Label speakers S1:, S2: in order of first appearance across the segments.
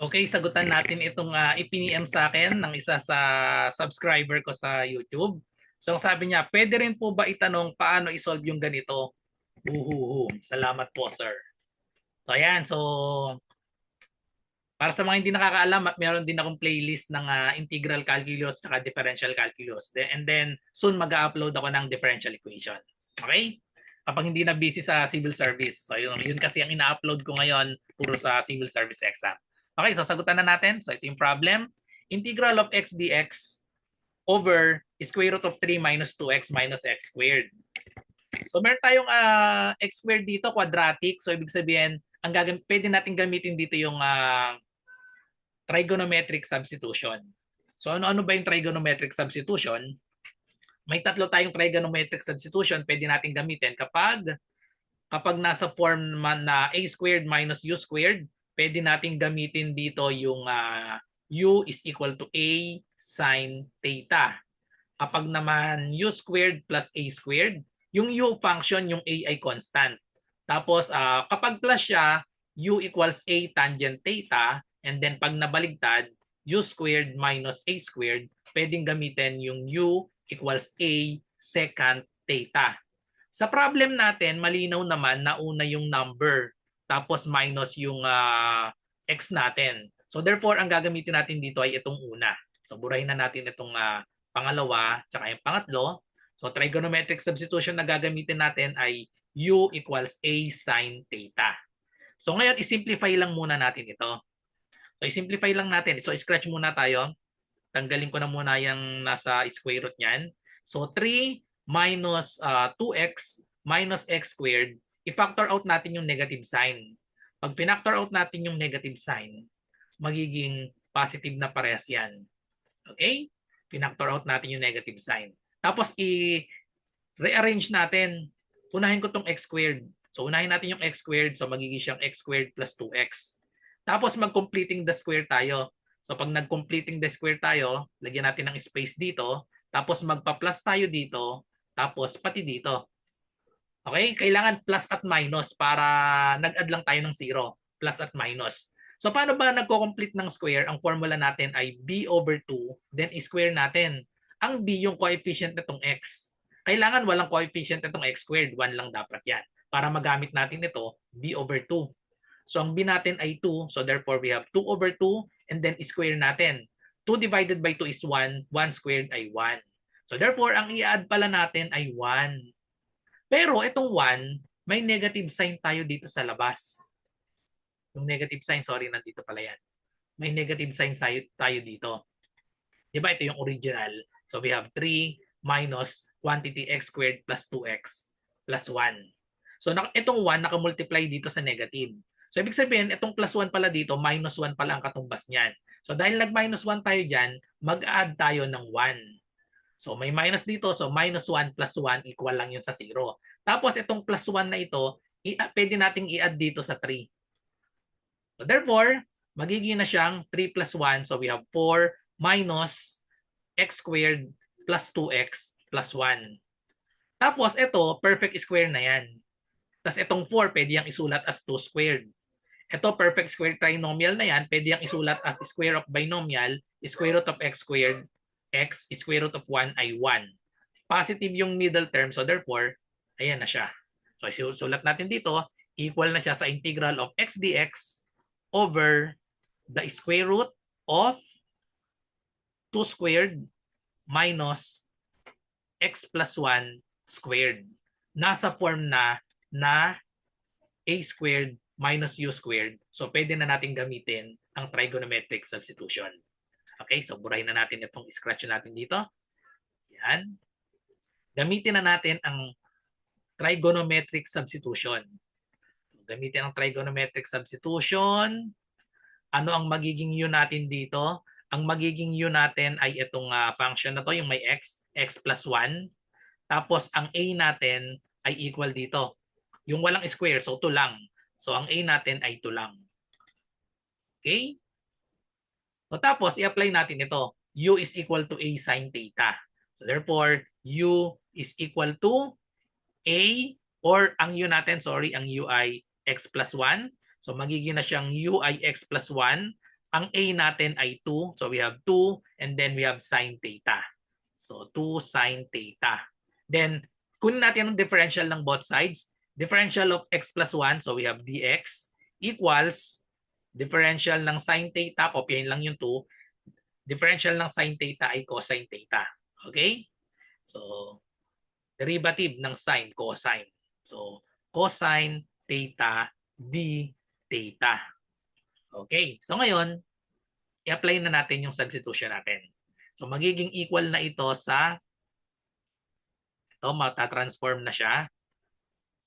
S1: Okay, sagutan natin itong ipiniem sa akin ng isa sa subscriber ko sa YouTube. So ang sabi niya, pwede rin po ba itanong paano isolve yung ganito? Uhuhu. Salamat po, sir. So ayan, so para sa mga hindi nakakaalam, meron din akong playlist ng integral calculus at differential calculus. And then soon mag-upload ako ng differential equation. Okay? Kapag hindi na busy sa civil service. So yun kasi ang ina-upload ko ngayon puro sa civil service exam. Okay, so sagutan na natin. So ito yung problem. Integral of x dx over square root of 3 minus 2x minus x squared. So meron tayong x squared dito, quadratic. So ibig sabihin, pwede natin gamitin dito yung trigonometric substitution. So ano-ano ba yung trigonometric substitution? May tatlo tayong trigonometric substitution pwede natin gamitin kapag nasa form man na a squared minus u squared, pwede natin gamitin dito yung u is equal to a sine theta. Kapag naman u squared plus a squared, yung u function, yung a ay constant. Tapos kapag plus siya, u equals a tangent theta, and then pag nabaligtad, u squared minus a squared, pwedeng gamitin yung u equals a secant theta. Sa problem natin, malinaw naman na una yung number, tapos minus yung x natin. So therefore, ang gagamitin natin dito ay itong una. So burahin na natin itong pangalawa, tsaka yung pangatlo. So trigonometric substitution na gagamitin natin ay u equals a sine theta. So ngayon, isimplify lang muna natin ito. So isimplify lang natin. So scratch muna tayo. Tanggalin ko na muna yung nasa square root niyan. So 3 minus 2x minus x squared, i-factor out natin yung negative sign. Pag pinactor out natin yung negative sign, magiging positive na parehas yan. Okay? Pinactor out natin yung negative sign. Tapos i-rearrange natin. Unahin ko tong x squared. So unahin natin yung x squared. So magiging siyang x squared plus 2x. Tapos mag-completing the square tayo. So pag nag-completing the square tayo, lagyan natin ng space dito. Tapos magpa-plus tayo dito. Tapos pati dito. Okay? Kailangan plus at minus para nag-add lang tayo ng 0. Plus at minus. So paano ba nagko-complete ng square? Ang formula natin ay b over 2, then i-square natin. Ang b yung coefficient nitong x. Kailangan walang coefficient nitong x squared. 1 lang dapat yan. Para magamit natin ito, b over 2. So ang b natin ay 2. So therefore we have 2 over 2 and then square natin. 2 divided by 2 is 1. 1 squared ay 1. So therefore ang i-add pala natin ay 1. Pero itong 1, may negative sign tayo dito sa labas. Yung negative sign, sorry, nandito pala yan. May negative sign tayo dito. Diba ito yung original? So we have 3 minus quantity x squared plus 2x plus 1. So itong 1 nakamultiply dito sa negative. So ibig sabihin, itong plus 1 pala dito, minus 1 pala ang katumbas niyan. So dahil nag-minus 1 tayo dyan, mag-add tayo ng 1. So may minus dito, so minus 1 plus 1 equal lang yun sa 0. Tapos itong plus 1 na ito, pwede nating i-add dito sa 3. So therefore, magiging na siyang 3 plus 1. So we have 4 minus x squared plus 2x plus 1. Tapos ito, perfect square na yan. Tapos itong 4, pwede yang isulat as 2 squared. Ito, perfect square trinomial na yan, pwede yang isulat as square of binomial, square root of x squared, x, square root of 1 ay 1. Positive yung middle term, so therefore, ayan na siya. So isulat natin dito, equal na siya sa integral of x dx over the square root of 2 squared minus x plus 1 squared. Nasa form na a squared minus u squared. So pwede na natin gamitin ang trigonometric substitution. Okay, so burahin na natin itong scratch natin dito. Yan. Gamitin na natin ang trigonometric substitution. Gamitin ang trigonometric substitution. Ano ang magiging u natin dito? Ang magiging u natin ay itong function na to, yung may x, x plus 1. Tapos ang a natin ay equal dito. Yung walang square, so 2 lang. So ang a natin ay 2 lang. Okay? So tapos i-apply natin ito. U is equal to a sine theta. So therefore, u is equal to a, or ang u natin, sorry, ang u ay x plus 1. So magiging na siyang u ay x plus 1 Ang A natin ay 2. So we have 2 and then we have sine theta. So 2 sine theta. Then kunin natin ang differential ng both sides. Differential of x plus 1. So we have dx equals differential ng sine theta. Kopyahin lang yung 2. Differential ng sine theta ay cosine theta. Okay? So derivative ng sine, cosine. So cosine theta d theta. Okay. So ngayon, i-apply na natin yung substitution natin. So magiging equal na ito sa ito, mata-transform na siya.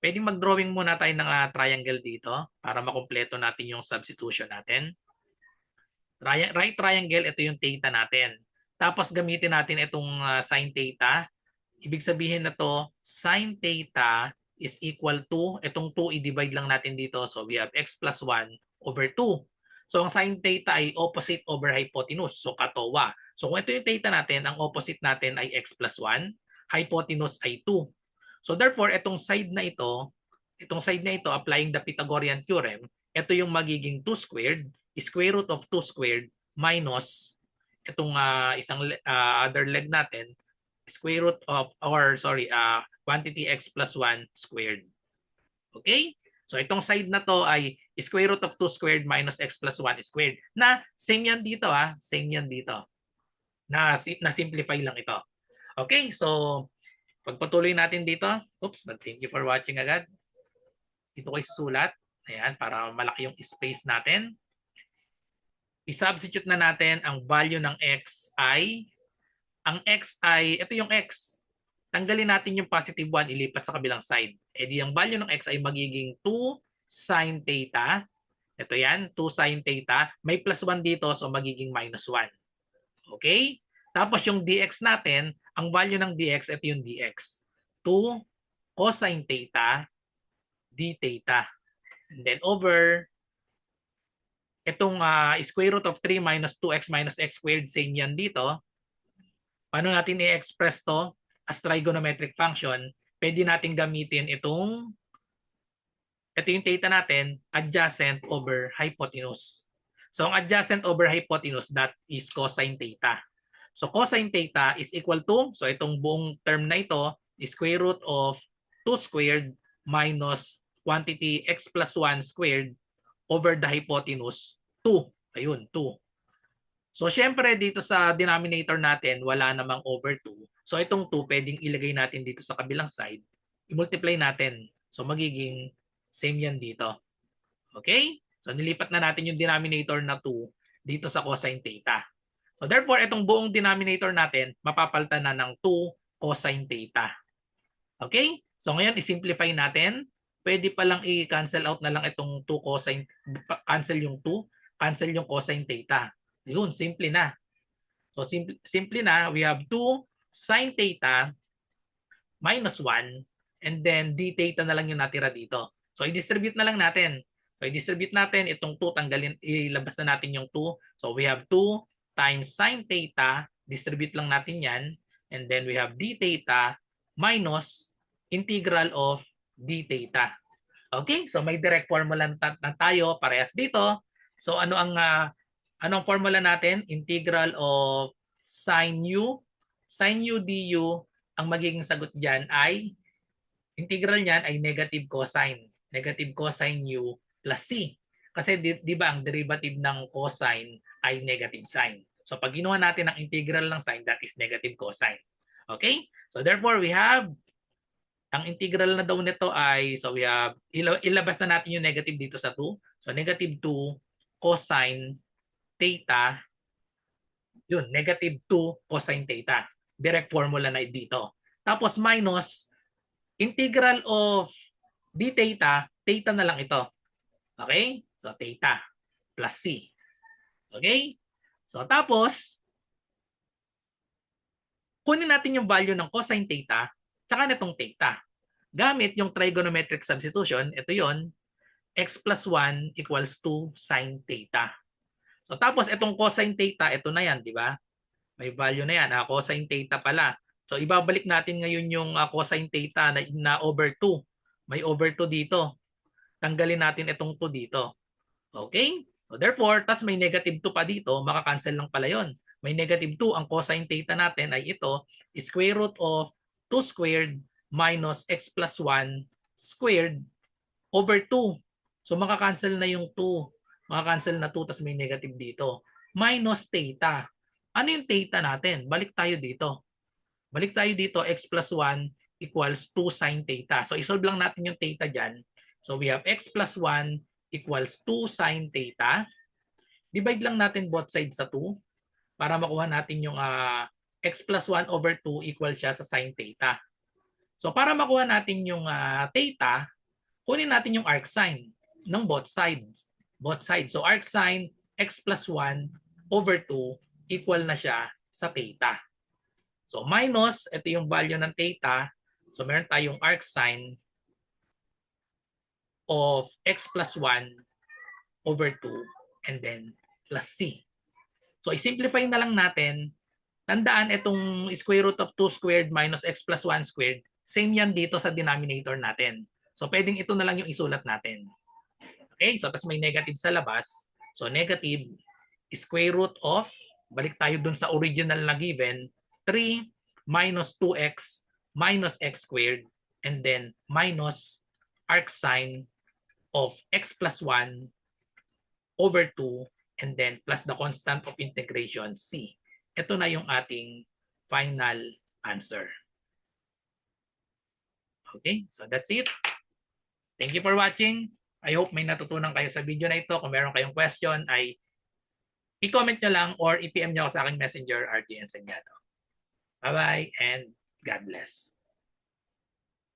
S1: Pwedeng mag-drawing muna tayo ng triangle dito para makumpleto natin yung substitution natin. Right triangle, ito yung theta natin. Tapos gamitin natin itong sin theta. Ibig sabihin na to, sin theta is equal to, itong 2 i-divide lang natin dito. So we have x plus 1 over 2. So ang sin theta ay opposite over hypotenuse. So katowa. So kung ito yung theta natin, ang opposite natin ay x plus 1. Hypotenuse ay 2. So therefore, itong side na ito, applying the Pythagorean theorem, ito yung magiging 2 squared, square root of 2 squared minus itong isang other leg natin, square root of, quantity x plus 1 squared. Okay? So itong side na to ay square root of 2 squared minus x plus 1 squared. Na same yan dito same yan dito. Na-simplify lang ito. Okay? So pagpatuloy natin dito. Oops, thank you for watching agad. Dito ko isusulat. Ayan, para malaki yung space natin. I-substitute na natin ang value ng x ay, ang x ay, ito yung x. Tanggalin natin yung positive 1, ilipat sa kabilang side. E di ang value ng x ay magiging 2 sin theta. Ito yan, 2 sin theta. May plus 1 dito, so magiging minus 1. Okay? Tapos yung dx natin, ang value ng dx, ito yung dx. 2 cosine theta d theta. And then over itong square root of 3 minus 2x minus x squared, same yan dito. Paano natin i-express to as trigonometric function? Pwede natin gamitin ito yung theta natin, adjacent over hypotenuse. So ang adjacent over hypotenuse, that is cosine theta. So cosine theta is equal to, so itong buong term na ito, square root of 2 squared minus quantity x plus 1 squared over the hypotenuse, 2. Ayun, 2. So syempre dito sa denominator natin, wala namang over 2. So itong 2, pwedeng ilagay natin dito sa kabilang side. I-multiply natin. So magiging same yan dito. Okay? So nilipat na natin yung denominator na 2 dito sa cosine theta. So therefore, itong buong denominator natin, mapapalitan na ng 2 cosine theta. Okay? So ngayon, i-simplify natin. Pwede pa lang i-cancel out na lang itong 2 cosine, cancel yung 2, cancel yung cosine theta. Yun, simple na. So simple na, we have 2 sin theta minus 1, and then d theta na lang yung natira dito. So i-distribute na lang natin. So i-distribute natin itong 2, tanggalin, ilabas na natin yung 2. So we have 2 times sin theta, distribute lang natin yan, and then we have d theta minus integral of d theta. Okay, so may direct formula na tayo parehas dito. So anong formula natin? Integral of sin u du, ang magiging sagot diyan ay integral niyan ay negative cosine u plus c. Kasi di ba ang derivative ng cosine ay negative sign. So pag ginawa natin ang integral ng sign, that is negative cosine. Okay? So therefore we have ang integral na daw nito ay, so we have, ilabas na natin yung negative dito sa 2. So negative 2 cosine theta, yun, negative 2 cosine theta. Direct formula na dito. Tapos minus integral of d theta, theta na lang ito. Okay? So theta plus c. Okay? So tapos, kunin natin yung value ng cosine theta tsaka nitong theta. Gamit yung trigonometric substitution, ito yon, x plus 1 equals 2 sin theta. So tapos itong cosine theta, ito na yan, di ba? May value na yan, cosine theta pala. So ibabalik natin ngayon yung cosine theta na over 2. May over 2 dito. Tanggalin natin itong 2 dito. Okay? So therefore, tas may negative 2 pa dito, makakancel lang pala yon. May negative 2, ang cosine theta natin ay ito, square root of 2 squared minus x plus 1 squared over 2. So makakancel na yung 2. Makakancel na 2 tas may negative dito. Minus theta. Ano yung theta natin? Balik tayo dito. Balik tayo dito, x plus 1 equals 2 sine theta. So isolve lang natin yung theta dyan. So we have x plus 1 equals 2 sine theta. Divide lang natin both sides sa 2 para makuha natin yung x plus 1 over 2 equal siya sa sine theta. So para makuha natin yung theta, kunin natin yung arc sine ng both sides. Both sides. So arc sine x plus 1 over 2 equal na siya sa theta. So minus, ito yung value ng theta. So meron tayong arc sine of x plus 1 over 2 and then plus c. So i-simplify na lang natin. Tandaan itong square root of 2 squared minus x plus 1 squared. Same yan dito sa denominator natin. So pwedeng ito na lang yung isulat natin. Okay, so tapos may negative sa labas. So negative square root of, balik tayo dun sa original na given, 3 minus 2x minus x squared and then minus arc sine of x plus 1 over 2 and then plus the constant of integration c. Ito na yung ating final answer. Okay, so that's it. Thank you for watching. I hope may natutunan kayo sa video na ito. Kung meron kayong question ay i-comment nyo lang or i-PM nyo ako sa aking messenger, RJ Enseñado. Bye-bye and God bless.